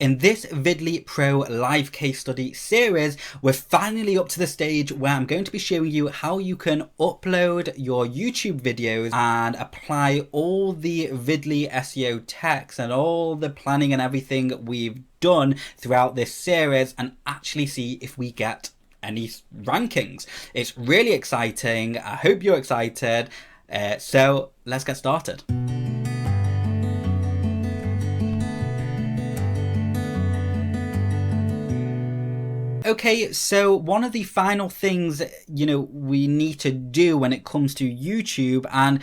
In this Videly Pro live case study series, we're finally up to the stage where I'm going to be showing you how you can upload your YouTube videos and apply all the Videly SEO text and all the planning and everything we've done throughout this series and actually see if we get any rankings. It's really exciting. I hope you're excited. So let's get started. Okay, so one of the final things, we need to do when it comes to YouTube, and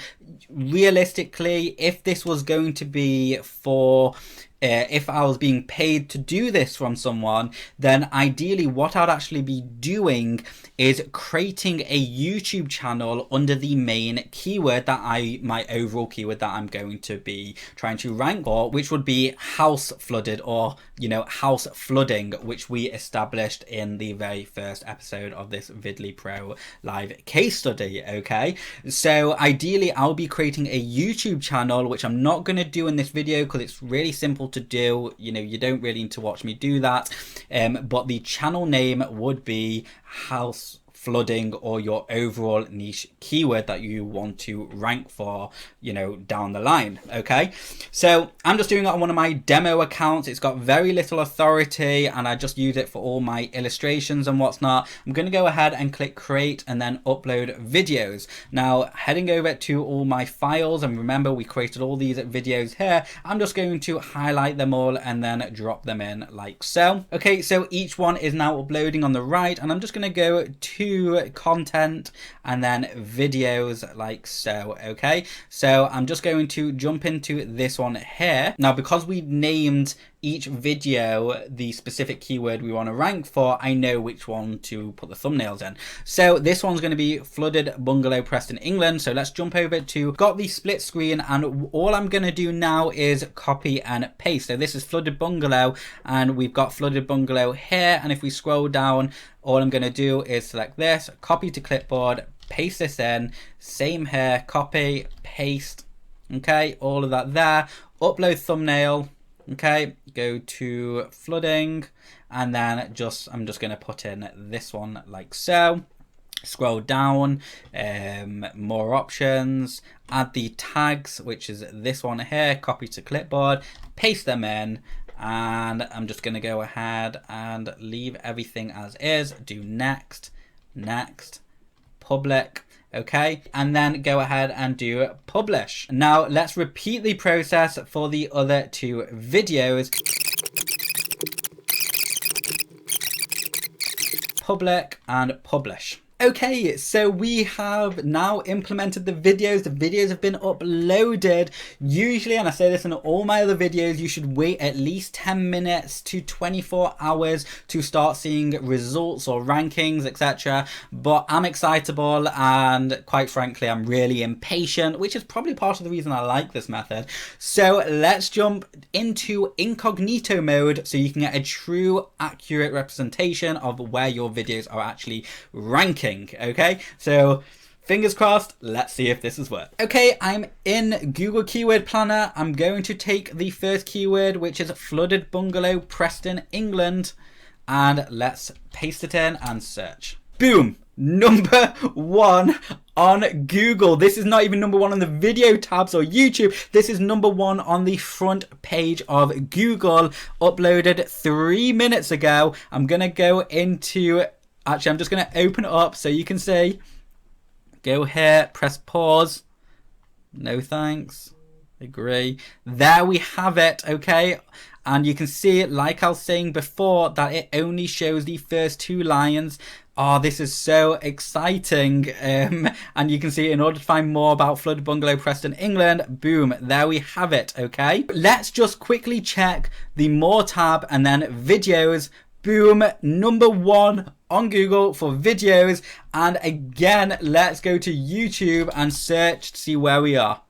realistically, if this was going to be for if I was being paid to do this from someone, then ideally what I'd actually be doing is creating a YouTube channel under the main keyword that my overall keyword that I'm going to be trying to rank for, which would be house flooded, or house flooding, which we established in the very first episode of this Videly Pro live case study. Okay, so ideally I'll be creating a YouTube channel, which I'm not going to do in this video because it's really simple to do. You don't really need to watch me do that, but the channel name would be house flooding, or your overall niche keyword that you want to rank for, down the line. Okay, so I'm just doing it on one of my demo accounts. It's got very little authority and I just use it for all my illustrations and what's not. I'm going to go ahead and click create and then upload videos. Now heading over to all my files, and remember we created all these videos here, I'm just going to highlight them all and then drop them in like so. Okay, so each one is now uploading on the right, and I'm just going to go to content and then videos like so. Okay, so I'm just going to jump into this one here. Now because we named each video the specific keyword we want to rank for, I know which one to put the thumbnails in. So this one's going to be flooded bungalow Preston, England. So let's jump over to, got the split screen, and all I'm going to do now is copy and paste. So this is flooded bungalow and we've got flooded bungalow here, and if we scroll down, all I'm going to do is select this, copy to clipboard, paste this in, same here, copy, paste. Okay, all of that there, upload thumbnail. Okay, go to flooding, and then I'm just going to put in this one like so. Scroll down, more options, add the tags, which is this one here, copy to clipboard, paste them in, and I'm just going to go ahead and leave everything as is, do next, public. Okay, and then go ahead and do publish. Now let's repeat the process for the other two videos. Public and publish. Okay, so we have now implemented the videos. The videos have been uploaded. Usually, and I say this in all my other videos, you should wait at least 10 minutes to 24 hours to start seeing results or rankings, etc. But I'm excitable, and quite frankly, I'm really impatient, which is probably part of the reason I like this method. So let's jump into incognito mode so you can get a true, accurate representation of where your videos are actually ranking. Okay, so fingers crossed, let's see if this is work. Okay, I'm in Google Keyword Planner. I'm going to take the first keyword, which is flooded bungalow Preston, England, and let's paste it in and search. Boom, number one on Google. This is not even number one on the video tabs or YouTube. This is number one on the front page of Google, uploaded 3 minutes ago. I'm gonna go into, actually, I'm just going to open it up so you can see. Go here, press pause. No thanks. Agree. There we have it, okay? And you can see, like I was saying before, that it only shows the first two lines. Oh, this is so exciting. And you can see, in order to find more about flooded bungalow Preston, England, boom, there we have it, okay? Let's just quickly check the more tab and then videos. Boom, number one on Google for videos. And again, let's go to YouTube and search to see where we are.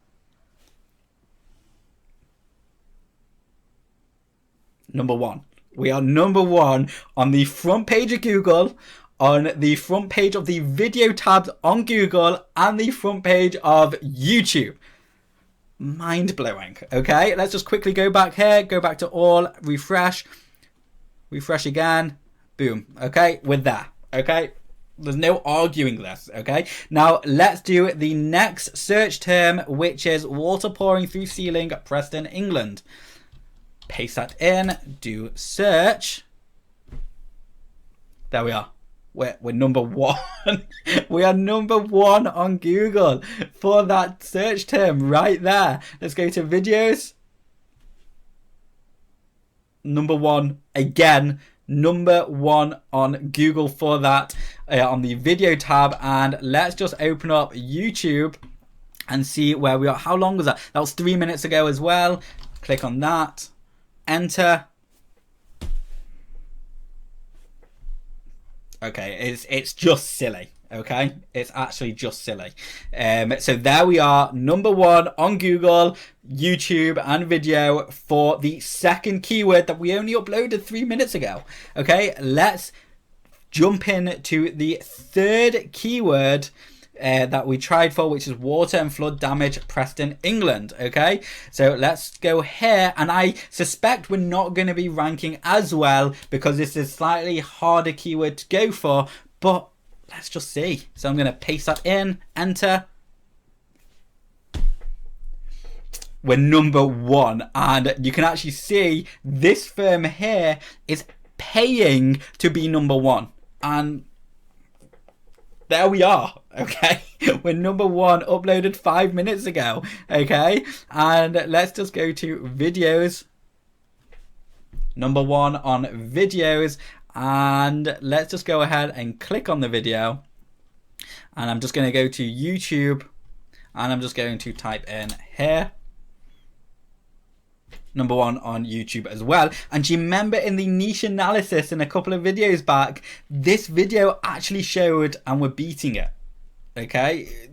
Number one. We are number one on the front page of Google, on the front page of the video tabs on Google, and the front page of YouTube. mind-blowing. Okay, let's just quickly go back here, go back to all, refresh again, boom. Okay, we're there. Okay, there's no arguing this. Okay, now let's do the next search term, which is water pouring through ceiling, Preston, England. Paste that in, do search. There we are. We're number one. We are number one on Google for that search term right there. Let's go to videos. Number one again. Number one on Google for that on the video tab. And let's just open up YouTube and see where we are. How long was that? That was 3 minutes ago as well. Click on that. Enter. Okay, it's just silly. Okay, it's actually just silly. So there we are, number one on Google, YouTube and video for the second keyword that we only uploaded 3 minutes ago. Okay, let's jump in to the third keyword that we tried for, which is water and flood damage, Preston, England. Okay, so let's go here, and I suspect we're not going to be ranking as well because this is a slightly harder keyword to go for, but let's just see. So I'm going to paste that in, enter. We're number one, and you can actually see this firm here is paying to be number one, and there we are. Okay, we're number one, uploaded 5 minutes ago. Okay, and let's just go to videos. Number one on videos, and let's just go ahead and click on the video, and I'm just going to go to YouTube, and I'm just going to type in here. Number one on YouTube as well. And do you remember in the niche analysis in a couple of videos back, this video actually showed and we're beating it. Okay,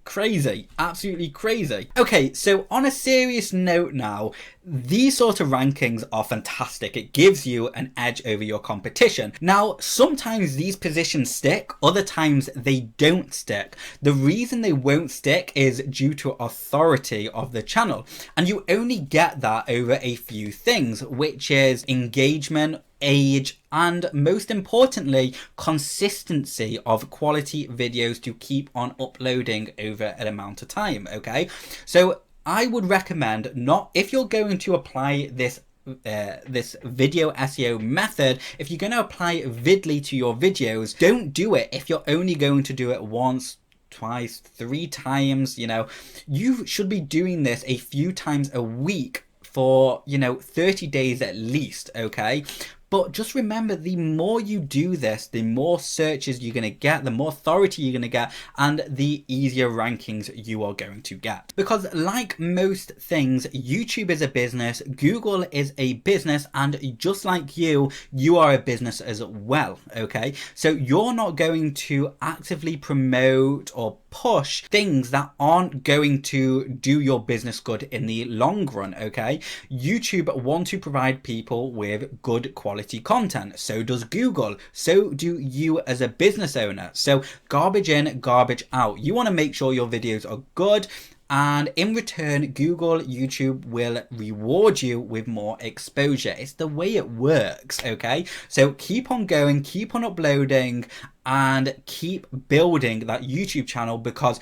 crazy, absolutely crazy. Okay, so on a serious note now, these sort of rankings are fantastic. It gives you an edge over your competition. Now, sometimes these positions stick, other times they don't stick. The reason they won't stick is due to authority of the channel. And you only get that over a few things, which is engagement, age, and most importantly, consistency of quality videos to keep on uploading over an amount of time. Okay, so I would recommend not, if you're going to apply this this video SEO method, if you're going to apply Videly to your videos, don't do it if you're only going to do it once, twice, 3 times. You know, you should be doing this a few times a week for, you know, 30 days at least. Okay, but just remember, the more you do this, the more searches you're going to get, the more authority you're going to get, and the easier rankings you are going to get. Because like most things, YouTube is a business, Google is a business, and just like you are a business as well, okay? So you're not going to actively promote or push things that aren't going to do your business good in the long run, okay? YouTube want to provide people with good quality content. So does Google. So do you as a business owner. So garbage in, garbage out. You want to make sure your videos are good, and in return, Google, YouTube will reward you with more exposure. It's the way it works, okay? So keep on going, keep on uploading, and keep building that YouTube channel, because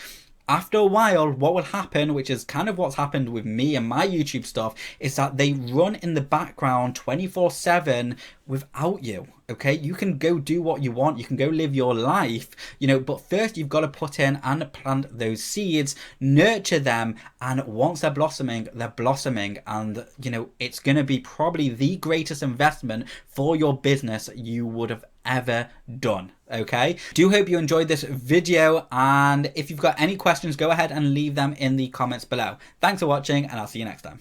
after a while, what will happen, which is kind of what's happened with me and my YouTube stuff, is that they run in the background 24/7 without you. Okay, you can go do what you want, you can go live your life, you know, but first you've got to put in and plant those seeds, nurture them, and once they're blossoming, and you know, it's going to be probably the greatest investment for your business you would have ever done. Okay, do hope you enjoyed this video, and if you've got any questions, go ahead and leave them in the comments below. Thanks for watching, and I'll see you next time.